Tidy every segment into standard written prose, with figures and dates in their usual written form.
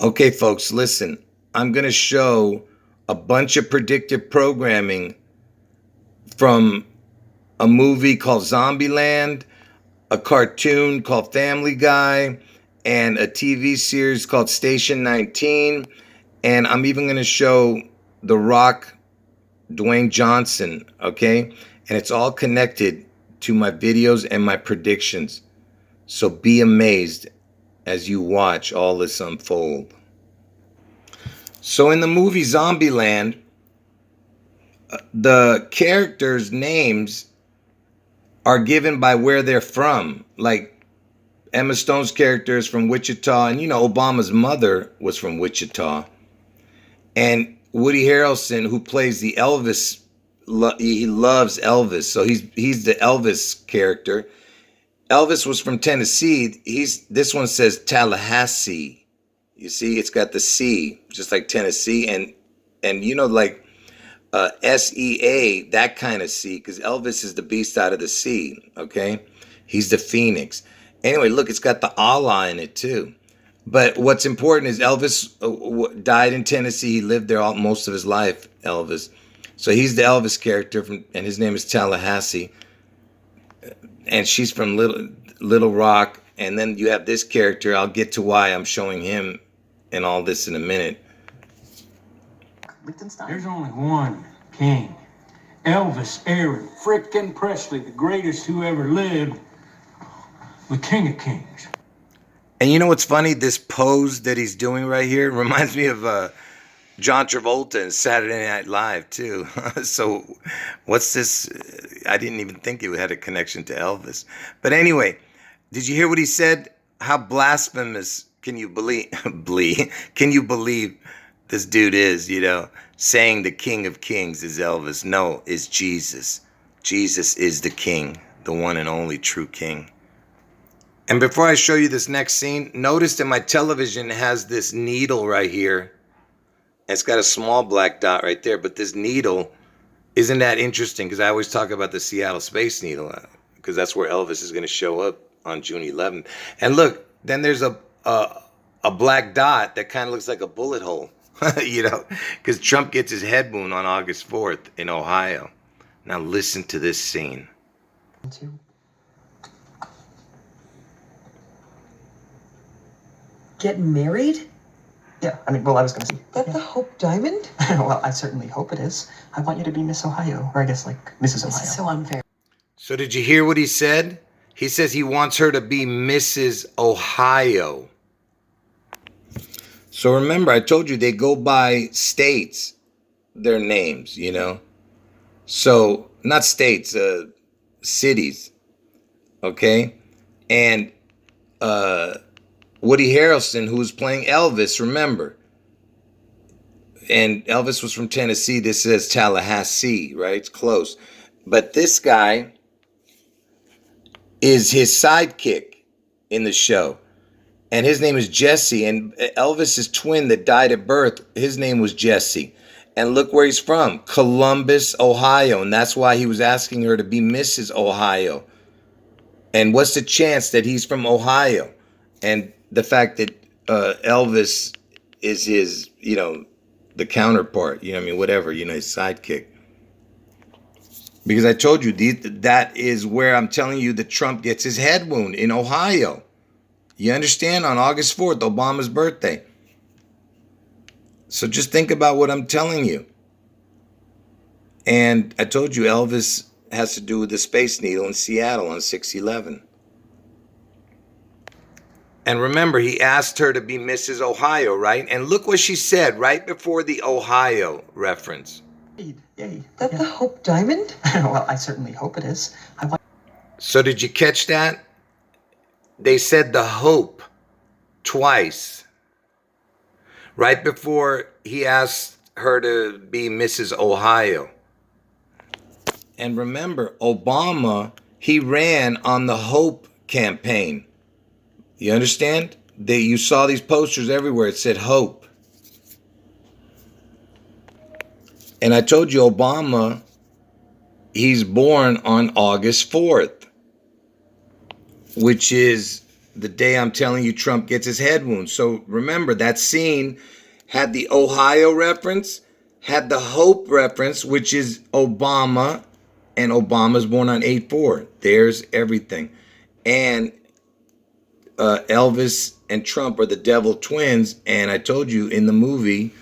Okay, folks, listen. I'm going to show a bunch of predictive programming from a movie called Zombieland, a cartoon called Family Guy, and a TV series called Station 19. And I'm even going to show The Rock, Dwayne Johnson, okay? And it's all connected to my videos and my predictions. So be amazed as you watch all this unfold. So in the movie Zombieland, the characters' names are given by where they're from. Like Emma Stone's character is from Wichita, and Obama's mother was from Wichita. And Woody Harrelson, who plays the Elvis, he loves Elvis, so he's the Elvis character. Elvis was from Tennessee. This one says Tallahassee. You see, it's got the C, just like Tennessee, and like SEA, that kind of sea, because Elvis is the beast out of the sea, okay? He's the phoenix. Anyway, look, it's got the Allah in it too. But what's important is Elvis died in Tennessee. He lived there most of his life, Elvis. So he's the Elvis character, and his name is Tallahassee. And she's from Little Rock. And then you have this character. I'll get to why I'm showing him and all this in a minute. There's only one king. Elvis Aaron frickin' Presley, the greatest who ever lived. The king of kings. And you know what's funny? This pose that he's doing right here reminds me of John Travolta in Saturday Night Live too. So what's this? I didn't even think it had a connection to Elvis. But anyway, did you hear what he said? How blasphemous can you believe? Can you believe this dude is, saying the king of kings is Elvis? No, it's Jesus. Jesus is the king, the one and only true king. And before I show you this next scene, notice that my television has this needle right here. It's got a small black dot right there, but this needle, isn't that interesting? Because I always talk about the Seattle Space Needle, because that's where Elvis is going to show up on June 11th. And look, then there's a black dot that kind of looks like a bullet hole, because Trump gets his head wound on August 4th in Ohio. Now listen to this scene. Getting married? Yeah, I was going to say. That the Hope Diamond? Well, I certainly hope it is. I want you to be Miss Ohio, or I guess like Mrs. Ohio. This is so unfair. So did you hear what he said? He says he wants her to be Mrs. Ohio. So remember, I told you they go by states, their names, So, not states, cities, okay? And Woody Harrelson, who was playing Elvis, remember. And Elvis was from Tennessee. This says Tallahassee, right? It's close. But this guy is his sidekick in the show. And his name is Jesse. And Elvis's twin that died at birth, his name was Jesse. And look where he's from. Columbus, Ohio. And that's why he was asking her to be Mrs. Ohio. And what's the chance that he's from Ohio? And the fact that Elvis is his, the counterpart, whatever, his sidekick. Because I told you, that is where I'm telling you that Trump gets his head wound, in Ohio. You understand? On August 4th, Obama's birthday. So just think about what I'm telling you. And I told you Elvis has to do with the Space Needle in Seattle on 6/11. And remember, he asked her to be Mrs. Ohio, right? And look what she said right before the Ohio reference. Yay. That the Hope Diamond? Well, I certainly hope it is. So did you catch that? They said the hope twice. Right before he asked her to be Mrs. Ohio. And remember, Obama, he ran on the Hope campaign. You understand? You saw these posters everywhere. It said hope. And I told you Obama, he's born on August 4th, which is the day I'm telling you Trump gets his head wound. So remember, that scene had the Ohio reference, had the Hope reference, which is Obama, and Obama's born on 8/4. There's everything. And Elvis and Trump are the devil twins. And I told you in the movie,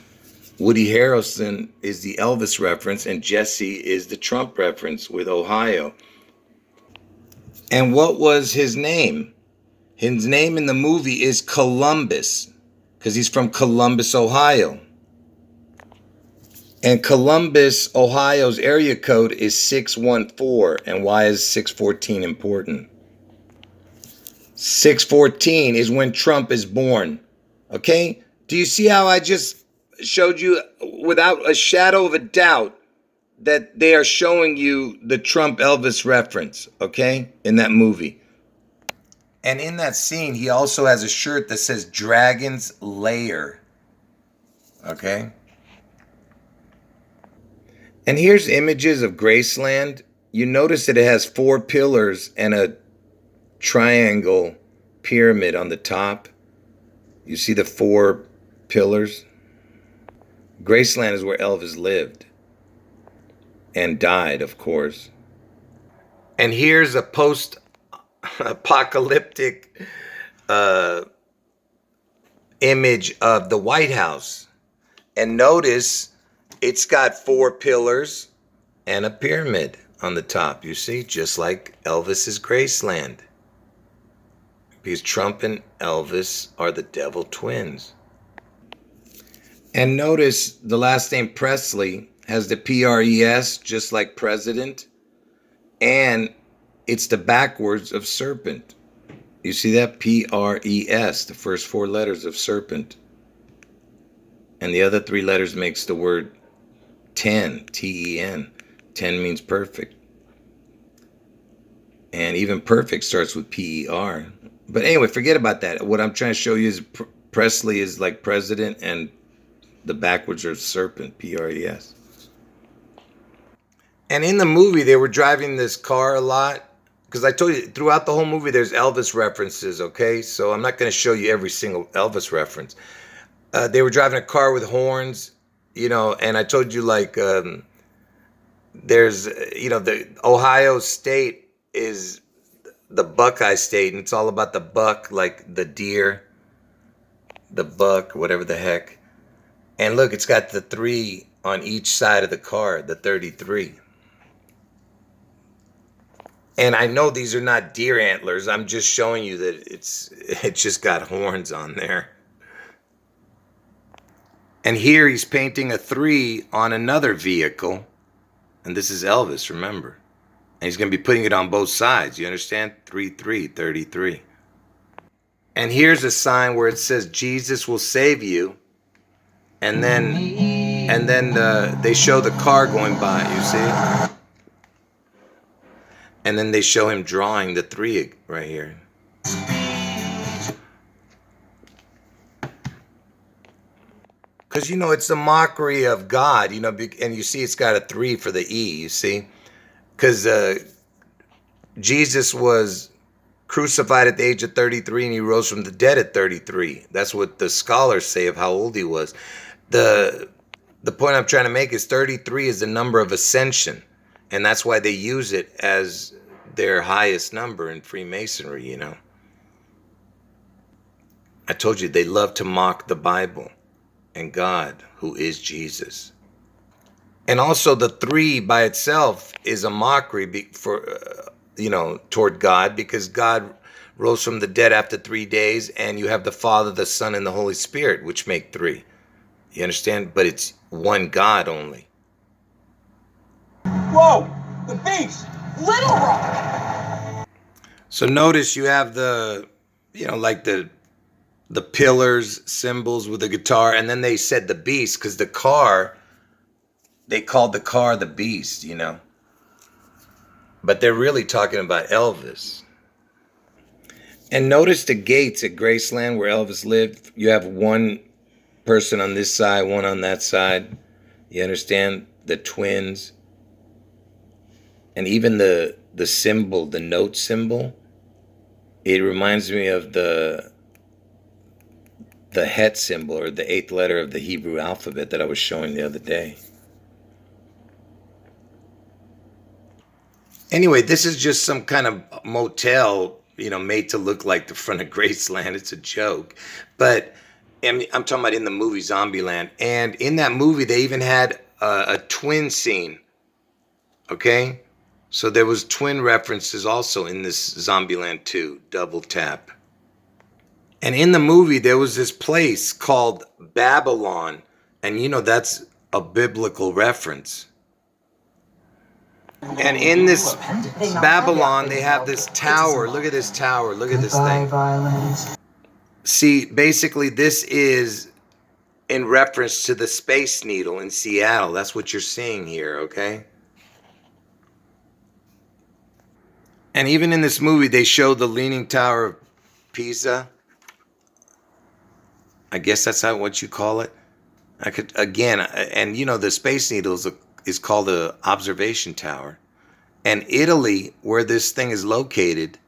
Woody Harrelson is the Elvis reference and Jesse is the Trump reference with Ohio. And what was his name? His name in the movie is Columbus because he's from Columbus, Ohio. And Columbus, Ohio's area code is 614. And why is 614 important? 614 is when Trump is born. Okay? Do you see how I just showed you without a shadow of a doubt that they are showing you the Trump Elvis reference, okay, in that movie? And in that scene, he also has a shirt that says Dragon's Lair, okay? And here's images of Graceland. You notice that it has 4 pillars and a triangle pyramid on the top. You see the 4 pillars? Graceland is where Elvis lived and died, of course. And here's a post-apocalyptic image of the White House. And notice it's got 4 pillars and a pyramid on the top. You see, just like Elvis's Graceland. Because Trump and Elvis are the devil twins. And notice the last name Presley has the P-R-E-S, just like president. And it's the backwards of serpent. You see that? P-R-E-S, the first 4 letters of serpent. And the other 3 letters makes the word 10, T-E-N. 10 means perfect. And even perfect starts with P-E-R. But anyway, forget about that. What I'm trying to show you is Presley is like president and the backwards are serpent, P-R-E-S. And in the movie, they were driving this car a lot. Because I told you, throughout the whole movie, there's Elvis references, okay? So I'm not going to show you every single Elvis reference. They were driving a car with horns, you know, and I told you, like, there's, you know, the Ohio State is the Buckeye State, and it's all about the buck, like the deer, the buck, whatever the heck. And look, it's got the 3 on each side of the car, the 33. And I know these are not deer antlers. I'm just showing you that it just got horns on there. And here he's painting a 3 on another vehicle. And this is Elvis, remember. And he's going to be putting it on both sides. You understand? 33, 33. And here's a sign where it says, Jesus will save you. And then they show the car going by, you see? And then they show him drawing the 3 right here. Because, you know, it's a mockery of God, you know, and you see it's got a 3 for the E, you see? Because Jesus was crucified at the age of 33 and he rose from the dead at 33. That's what the scholars say of how old he was. The point I'm trying to make is 33 is the number of ascension. And that's why they use it as their highest number in Freemasonry, you know. I told you they love to mock the Bible and God, who is Jesus. And also the 3 by itself is a mockery toward God, because God rose from the dead after 3 days, and you have the Father, the Son, and the Holy Spirit, which make 3. You understand? But it's one God only. Whoa! The beast! Little Rock! So notice you have the, like the pillars, symbols with the guitar, and then they said the beast, because the car, they called the car the beast, you know. But they're really talking about Elvis. And notice the gates at Graceland where Elvis lived. You have one person on this side, one on that side. You understand? The twins. And even the symbol, the note symbol, It reminds me of the Het symbol, or the eighth letter of the Hebrew alphabet that I was showing the other day. Anyway, this is just some kind of motel, made to look like the front of Graceland. It's a joke. But I'm talking about in the movie Zombieland. And in that movie, they even had a twin scene. Okay? So there was twin references also in this Zombieland 2, Double Tap. And in the movie, there was this place called Babylon. And that's a biblical reference. And in this Babylon, they have this tower. Look at this tower. Look at this thing. See, basically, this is in reference to the Space Needle in Seattle. That's what you're seeing here, okay? And even in this movie, they show the Leaning Tower of Pisa. I guess that's what you call it. And the Space Needle is called the observation tower. And Italy, where this thing is located,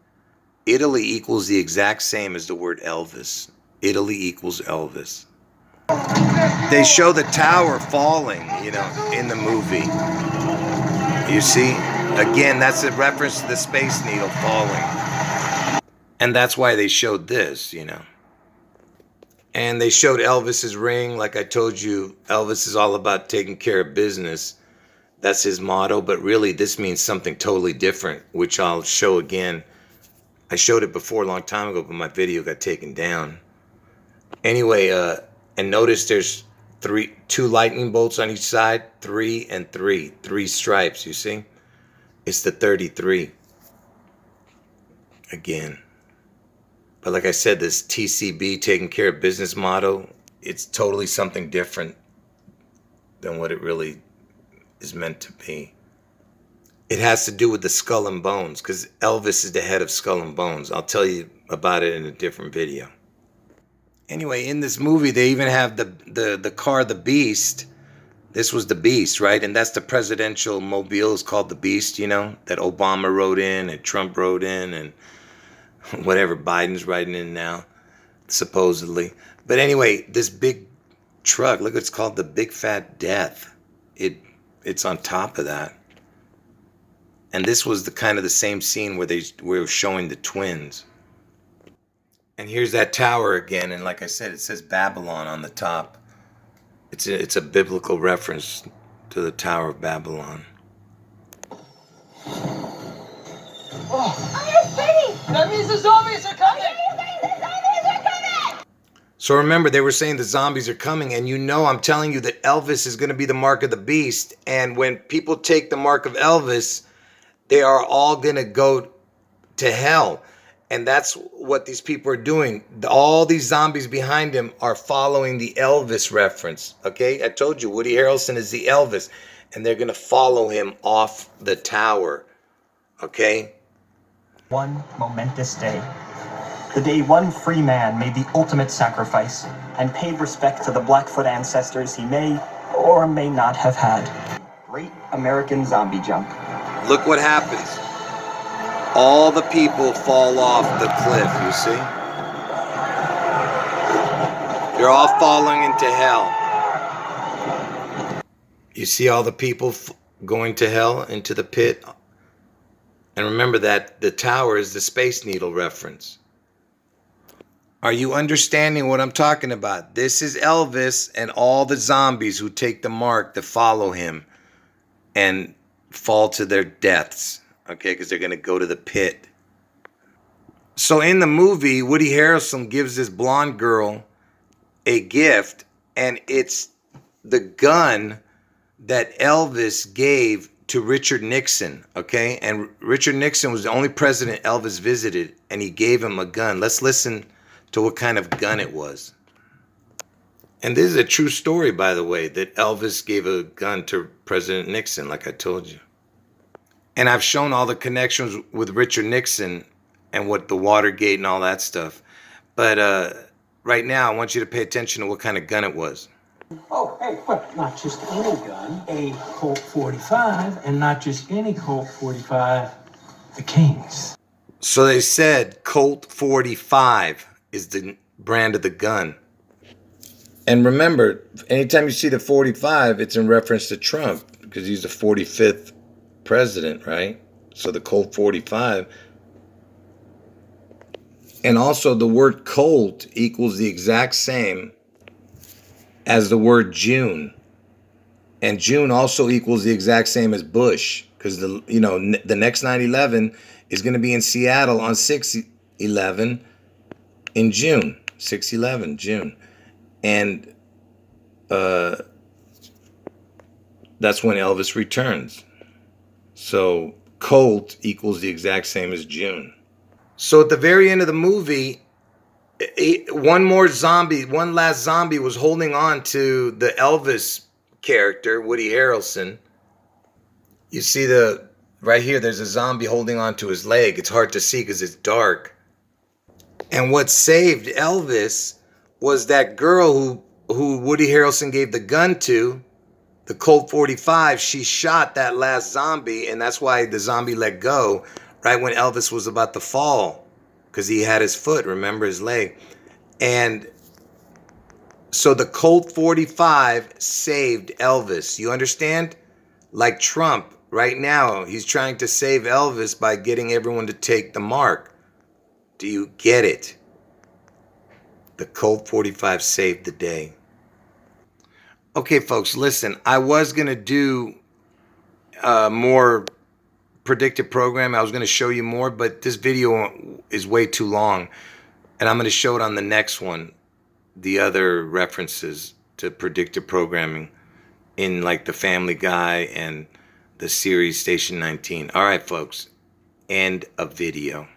Italy equals the exact same as the word Elvis. Italy equals Elvis. They show the tower falling, in the movie. You see? Again, that's a reference to the Space Needle falling. And that's why they showed this, And they showed Elvis's ring. Like I told you, Elvis is all about taking care of business. That's his motto. But really, this means something totally different, which I'll show again. I showed it before a long time ago, but my video got taken down. Anyway, and notice there's two lightning bolts on each side. 3 and 3. 3 stripes, you see? It's the 33. Again. But like I said, this TCB, taking care of business motto, it's totally something different than what it really is meant to be. It has to do with the Skull and Bones, because Elvis is the head of Skull and Bones. I'll tell you about it in a different video. Anyway, in this movie, they even have the car, the Beast. This was the Beast, right? And that's the presidential mobile. It's called the Beast, that Obama rode in and Trump rode in and whatever Biden's riding in now, supposedly. But anyway, this big truck, look, it's called the Big Fat Death. It's on top of that. And this was the same scene where they were showing the twins. And here's that tower again. And like I said, it says Babylon on the top. It's a biblical reference to the Tower of Babylon. Oh, it's Benny! That means the zombies are coming! So remember, they were saying the zombies are coming, and I'm telling you that Elvis is going to be the mark of the beast. And when people take the mark of Elvis, they are all going to go to hell. And that's what these people are doing. All these zombies behind him are following the Elvis reference. Okay? I told you, Woody Harrelson is the Elvis. And they're going to follow him off the tower. Okay? One momentous day. The day one free man made the ultimate sacrifice and paid respect to the Blackfoot ancestors he may or may not have had. Great American zombie jump. Look what happens. All the people fall off the cliff, you see? They're all falling into hell. You see all the people going to hell, into the pit? And remember that the tower is the Space Needle reference. Are you understanding what I'm talking about? This is Elvis and all the zombies who take the mark to follow him and fall to their deaths, okay? Because they're going to go to the pit. So in the movie, Woody Harrelson gives this blonde girl a gift, and it's the gun that Elvis gave to Richard Nixon, okay? And Richard Nixon was the only president Elvis visited, and he gave him a gun. Let's listen to what kind of gun it was. And this is a true story, by the way, that Elvis gave a gun to President Nixon, like I told you. And I've shown all the connections with Richard Nixon and what the Watergate and all that stuff. But right now, I want you to pay attention to what kind of gun it was. Oh, hey, well, not just any gun, a Colt 45, and not just any Colt 45, the King's. So they said Colt 45 is the brand of the gun. And remember, anytime you see the 45, it's in reference to Trump because he's the 45th president, right? So the Colt 45. And also the word Colt equals the exact same as the word June. And June also equals the exact same as Bush because the next 9/11 is going to be in Seattle on 6/11 in June. 6/11 June. And that's when Elvis returns. So Colt equals the exact same as June. So at the very end of the movie, one last zombie was holding on to the Elvis character, Woody Harrelson. You see right here, there's a zombie holding on to his leg. It's hard to see because it's dark. And what saved Elvis was that girl who Woody Harrelson gave the gun to, the Colt 45. She shot that last zombie, and that's why the zombie let go right when Elvis was about to fall because he had his foot, remember, his leg. And so the Colt 45 saved Elvis. You understand? Like Trump, right now, he's trying to save Elvis by getting everyone to take the mark. Do you get it? The Colt 45 saved the day. Okay, folks, listen. I was going to do more predictive programming. I was going to show you more, but this video is way too long. And I'm going to show it on the next one, the other references to predictive programming in like the Family Guy and the series Station 19. All right, folks, end of video.